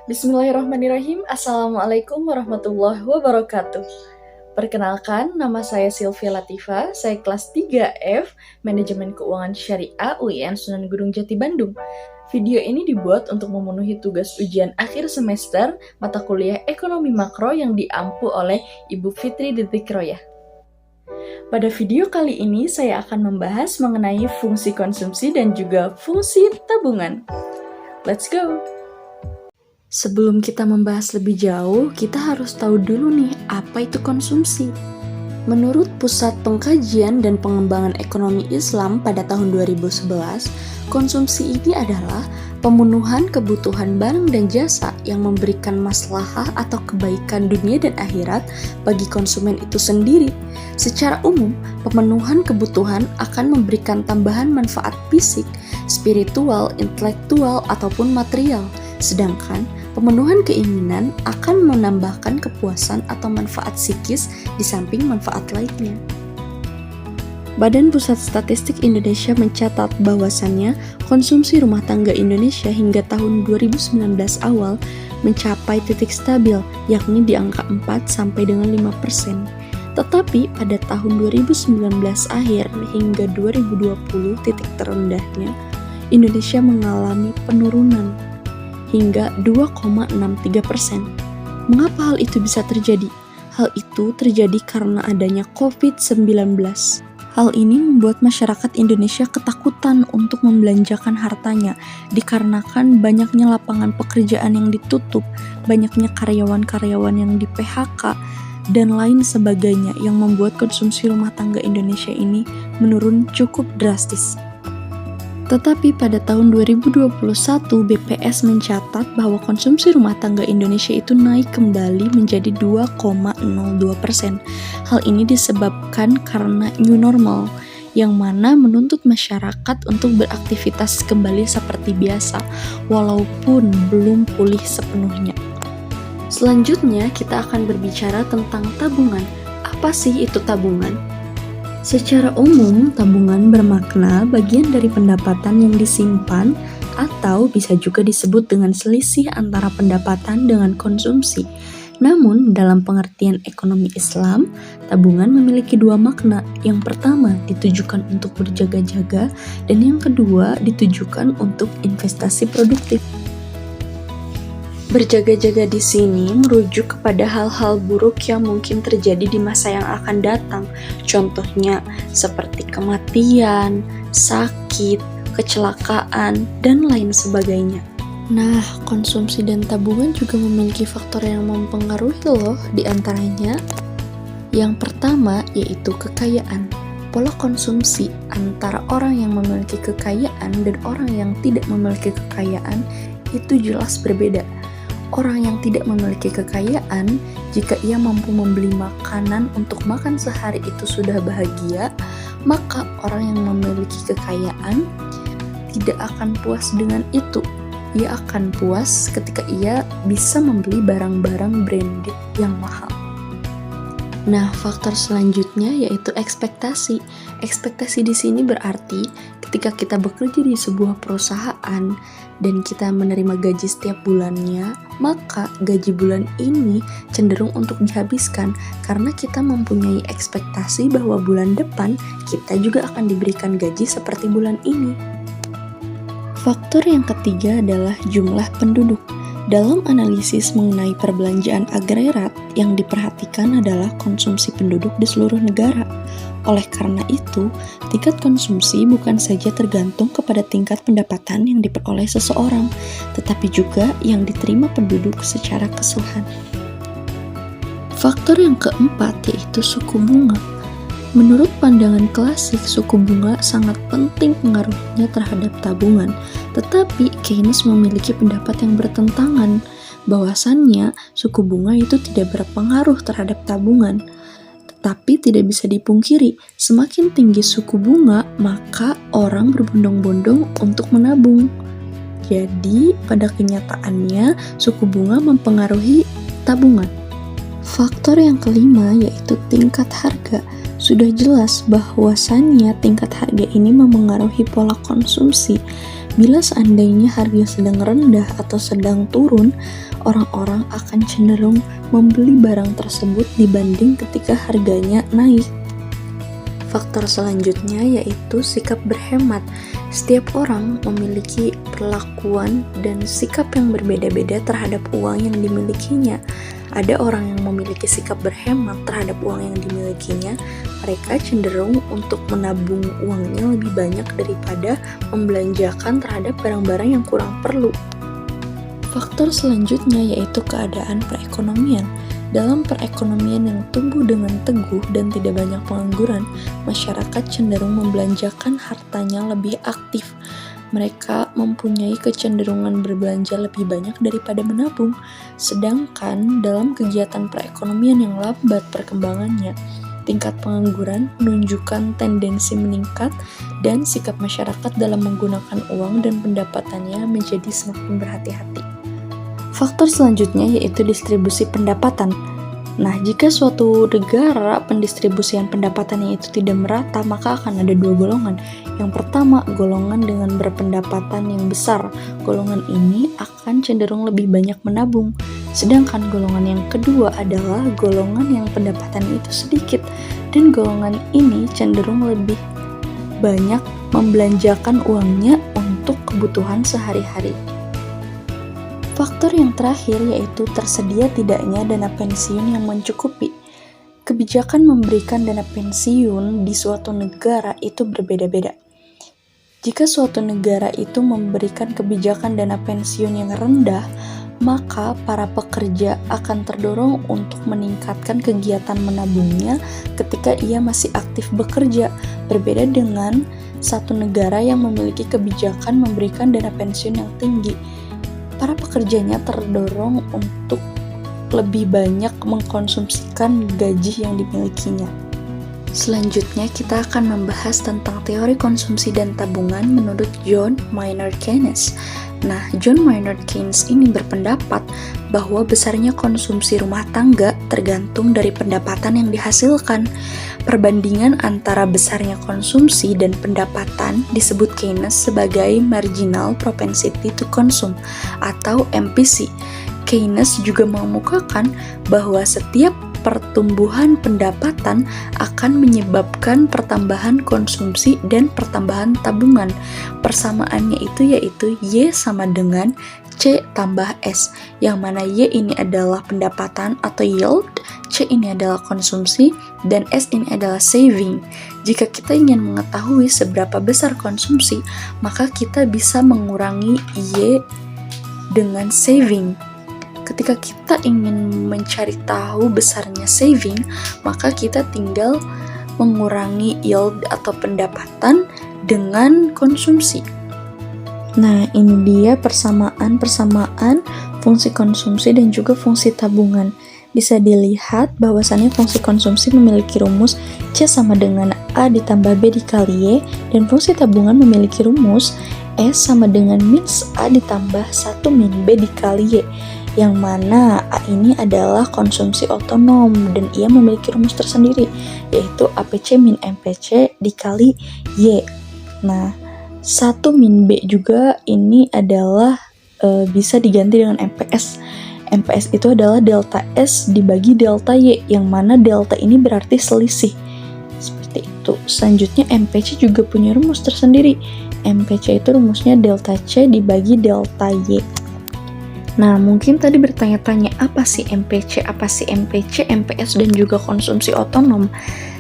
Bismillahirrahmanirrahim. Assalamualaikum warahmatullahi wabarakatuh. Perkenalkan, nama saya Sylvia Latifa, saya kelas 3F, Manajemen Keuangan Syariah UIN Sunan Gunung Jati Bandung. Video ini dibuat untuk memenuhi tugas ujian akhir semester mata kuliah Ekonomi Makro yang diampu oleh Ibu Fitri Dzikroyah. Pada video kali ini, saya akan membahas mengenai fungsi konsumsi dan juga fungsi tabungan. Let's go! Sebelum kita membahas lebih jauh, kita harus tahu dulu nih, apa itu konsumsi. Menurut Pusat Pengkajian dan Pengembangan Ekonomi Islam pada tahun 2011, konsumsi ini adalah pemenuhan kebutuhan barang dan jasa yang memberikan maslahah atau kebaikan dunia dan akhirat bagi konsumen itu sendiri. Secara umum, pemenuhan kebutuhan akan memberikan tambahan manfaat fisik, spiritual, intelektual, ataupun material. Sedangkan pemenuhan keinginan akan menambahkan kepuasan atau manfaat psikis di samping manfaat lainnya. Badan Pusat Statistik Indonesia mencatat bahwasannya konsumsi rumah tangga Indonesia hingga tahun 2019 awal mencapai titik stabil, yakni di angka 4 sampai dengan 5%. Tetapi pada tahun 2019 akhir hingga 2020 titik terendahnya, Indonesia mengalami penurunan hingga 2,63%. Mengapa hal itu bisa terjadi? Hal itu terjadi karena adanya COVID-19. Hal ini membuat masyarakat Indonesia ketakutan untuk membelanjakan hartanya, dikarenakan banyaknya lapangan pekerjaan yang ditutup, banyaknya karyawan-karyawan yang di-PHK, dan lain sebagainya yang membuat konsumsi rumah tangga Indonesia ini menurun cukup drastis. Tetapi pada tahun 2021, BPS mencatat bahwa konsumsi rumah tangga Indonesia itu naik kembali menjadi 2,02%. Hal ini disebabkan karena new normal, yang mana menuntut masyarakat untuk beraktivitas kembali seperti biasa, walaupun belum pulih sepenuhnya. Selanjutnya, kita akan berbicara tentang tabungan. Apa sih itu tabungan? Secara umum, tabungan bermakna bagian dari pendapatan yang disimpan atau bisa juga disebut dengan selisih antara pendapatan dengan konsumsi. Namun, dalam pengertian ekonomi Islam, tabungan memiliki dua makna. Yang pertama, ditujukan untuk berjaga-jaga, dan yang kedua, ditujukan untuk investasi produktif. Berjaga-jaga di sini merujuk kepada hal-hal buruk yang mungkin terjadi di masa yang akan datang. Contohnya seperti kematian, sakit, kecelakaan, dan lain sebagainya. Nah, konsumsi dan tabungan juga memiliki faktor yang mempengaruhi loh, di antaranya yang pertama yaitu kekayaan. Pola konsumsi antara orang yang memiliki kekayaan dan orang yang tidak memiliki kekayaan itu jelas berbeda. Orang yang tidak memiliki kekayaan, jika ia mampu membeli makanan untuk makan sehari itu sudah bahagia, maka orang yang memiliki kekayaan tidak akan puas dengan itu. Ia akan puas ketika ia bisa membeli barang-barang branded yang mahal. Nah, faktor selanjutnya yaitu ekspektasi. Ekspektasi di sini berarti ketika kita bekerja di sebuah perusahaan dan kita menerima gaji setiap bulannya, maka gaji bulan ini cenderung untuk dihabiskan karena kita mempunyai ekspektasi bahwa bulan depan kita juga akan diberikan gaji seperti bulan ini. Faktor yang ketiga adalah jumlah penduduk. Dalam analisis mengenai perbelanjaan agregat, yang diperhatikan adalah konsumsi penduduk di seluruh negara. Oleh karena itu, tingkat konsumsi bukan saja tergantung kepada tingkat pendapatan yang diperoleh seseorang, tetapi juga yang diterima penduduk secara keseluruhan. Faktor yang keempat yaitu suku bunga. Menurut pandangan klasik, suku bunga sangat penting pengaruhnya terhadap tabungan. Tetapi Keynes memiliki pendapat yang bertentangan, bahwasannya suku bunga itu tidak berpengaruh terhadap tabungan. Tetapi tidak bisa dipungkiri, semakin tinggi suku bunga, maka orang berbondong-bondong untuk menabung. Jadi, pada kenyataannya, suku bunga mempengaruhi tabungan. Faktor yang kelima yaitu tingkat harga. Sudah jelas bahwasannya tingkat harga ini memengaruhi pola konsumsi. Bila seandainya harga sedang rendah atau sedang turun, orang-orang akan cenderung membeli barang tersebut dibanding ketika harganya naik. Faktor selanjutnya yaitu sikap berhemat. Setiap orang memiliki perlakuan dan sikap yang berbeda-beda terhadap uang yang dimilikinya. Ada orang yang memiliki sikap berhemat terhadap uang yang dimilikinya. Mereka cenderung untuk menabung uangnya lebih banyak daripada membelanjakan terhadap barang-barang yang kurang perlu. Faktor selanjutnya yaitu keadaan perekonomian. Dalam perekonomian yang tumbuh dengan teguh dan tidak banyak pengangguran, masyarakat cenderung membelanjakan hartanya lebih aktif. Mereka mempunyai kecenderungan berbelanja lebih banyak daripada menabung. Sedangkan dalam kegiatan perekonomian yang lambat perkembangannya, tingkat pengangguran menunjukkan tendensi meningkat dan sikap masyarakat dalam menggunakan uang dan pendapatannya menjadi semakin berhati-hati. Faktor selanjutnya yaitu distribusi pendapatan. Nah, jika suatu negara pendistribusian pendapatannya itu tidak merata, maka akan ada dua golongan. Yang pertama, golongan dengan berpendapatan yang besar. Golongan ini akan cenderung lebih banyak menabung. Sedangkan golongan yang kedua adalah golongan yang pendapatannya itu sedikit. Dan golongan ini cenderung lebih banyak membelanjakan uangnya untuk kebutuhan sehari-hari. Faktor yang terakhir yaitu tersedia tidaknya dana pensiun yang mencukupi. Kebijakan memberikan dana pensiun di suatu negara itu berbeda-beda. Jika suatu negara itu memberikan kebijakan dana pensiun yang rendah, maka para pekerja akan terdorong untuk meningkatkan kegiatan menabungnya ketika ia masih aktif bekerja, berbeda dengan satu negara yang memiliki kebijakan memberikan dana pensiun yang tinggi. Para pekerjanya terdorong untuk lebih banyak mengkonsumsikan gaji yang dimilikinya. Selanjutnya kita akan membahas tentang teori konsumsi dan tabungan menurut John Maynard Keynes. Nah, John Maynard Keynes ini berpendapat bahwa besarnya konsumsi rumah tangga tergantung dari pendapatan yang dihasilkan. Perbandingan antara besarnya konsumsi dan pendapatan disebut Keynes sebagai marginal propensity to consume atau MPC. Keynes juga mengemukakan bahwa setiap pertumbuhan pendapatan akan menyebabkan pertambahan konsumsi dan pertambahan tabungan. Persamaannya itu yaitu Y sama dengan C tambah S, yang mana Y ini adalah pendapatan atau yield, C ini adalah konsumsi, dan S ini adalah saving. Jika kita ingin mengetahui seberapa besar konsumsi, maka kita bisa mengurangi Y dengan saving. Ketika kita ingin mencari tahu besarnya saving, maka kita tinggal mengurangi yield atau pendapatan dengan konsumsi. Nah, ini dia persamaan fungsi konsumsi dan juga fungsi tabungan. Bisa dilihat bahwasannya fungsi konsumsi memiliki rumus C sama dengan A ditambah B dikali Y, dan fungsi tabungan memiliki rumus S sama dengan minus A ditambah 1 min B dikali Y, yang mana A ini adalah konsumsi otonom dan ia memiliki rumus tersendiri, yaitu APC min MPC dikali Y. Nah, 1 min B juga ini adalah bisa diganti dengan MPS. MPS itu adalah delta S dibagi delta Y, yang mana delta ini berarti selisih. Seperti itu. Selanjutnya MPC juga punya rumus tersendiri. MPC itu rumusnya delta C dibagi delta Y. Nah, mungkin tadi bertanya-tanya apa sih MPC, MPS, dan juga konsumsi otonom.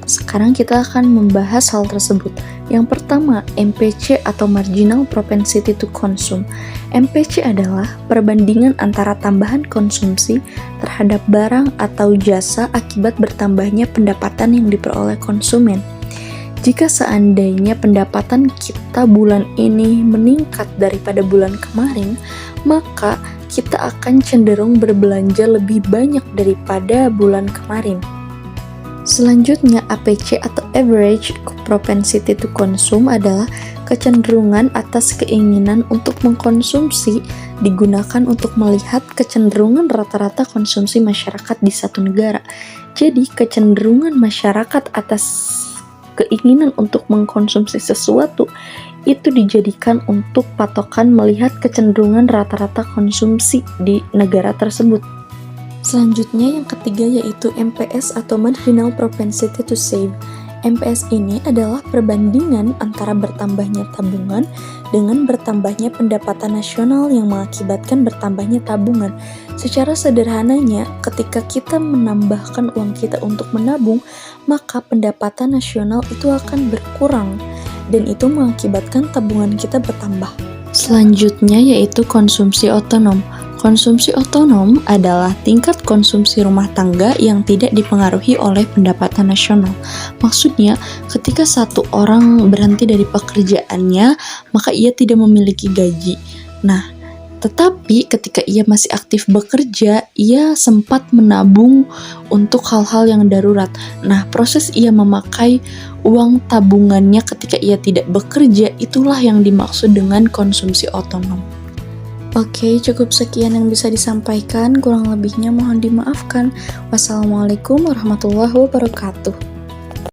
Sekarang kita akan membahas hal tersebut. Yang pertama, MPC atau Marginal Propensity to Consume. MPC adalah perbandingan antara tambahan konsumsi terhadap barang atau jasa akibat bertambahnya pendapatan yang diperoleh konsumen. Jika seandainya pendapatan kita bulan ini meningkat daripada bulan kemarin, maka kita akan cenderung berbelanja lebih banyak daripada bulan kemarin. Selanjutnya, APC atau Average Propensity to Consume adalah kecenderungan atas keinginan untuk mengkonsumsi, digunakan untuk melihat kecenderungan rata-rata konsumsi masyarakat di satu negara. Jadi, kecenderungan masyarakat atas keinginan untuk mengkonsumsi sesuatu itu dijadikan untuk patokan melihat kecenderungan rata-rata konsumsi di negara tersebut. Selanjutnya yang ketiga yaitu MPS atau Marginal Propensity to Save. MPS ini adalah perbandingan antara bertambahnya tabungan dengan bertambahnya pendapatan nasional yang mengakibatkan bertambahnya tabungan. Secara sederhananya, ketika kita menambahkan uang kita untuk menabung, maka pendapatan nasional itu akan berkurang dan itu mengakibatkan tabungan kita bertambah. Selanjutnya yaitu konsumsi otonom. Konsumsi otonom adalah tingkat konsumsi rumah tangga yang tidak dipengaruhi oleh pendapatan nasional. Maksudnya, ketika satu orang berhenti dari pekerjaannya, maka ia tidak memiliki gaji. Nah, tetapi ketika ia masih aktif bekerja, ia sempat menabung untuk hal-hal yang darurat. Nah, proses ia memakai uang tabungannya ketika ia tidak bekerja, itulah yang dimaksud dengan konsumsi otonom. Oke, cukup sekian yang bisa disampaikan. Kurang lebihnya mohon dimaafkan. Wassalamualaikum warahmatullahi wabarakatuh.